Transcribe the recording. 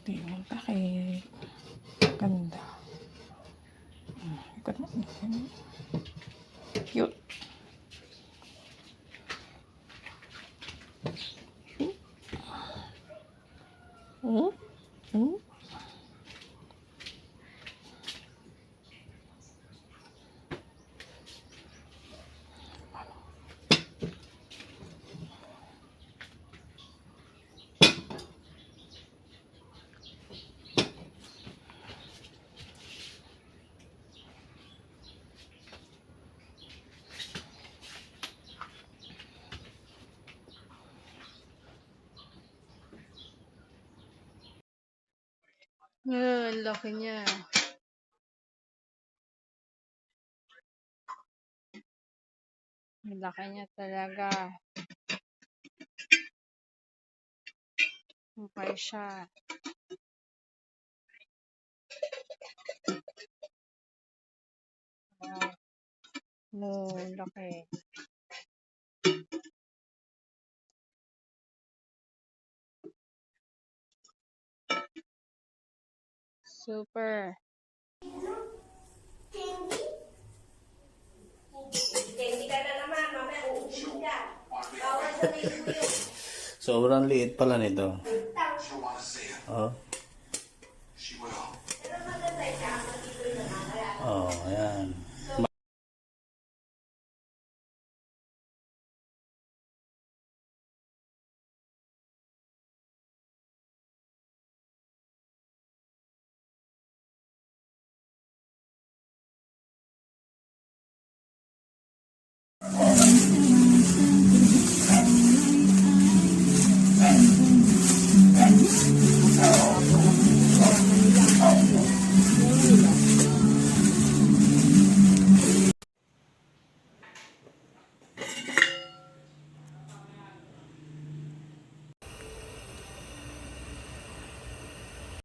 Di mo takip. Ganda. Ikot mo. Cute. Hmm? Hmm? Ang laki niya. Ang laki niya talaga. Okay siya. Laki. Super. Hindi ka na naman, mamaya uusin ka. Bawal sa libo yun. Sobrang liit pala nito. Oh. Pero maganda siya, matibay naman. Oh, ayan.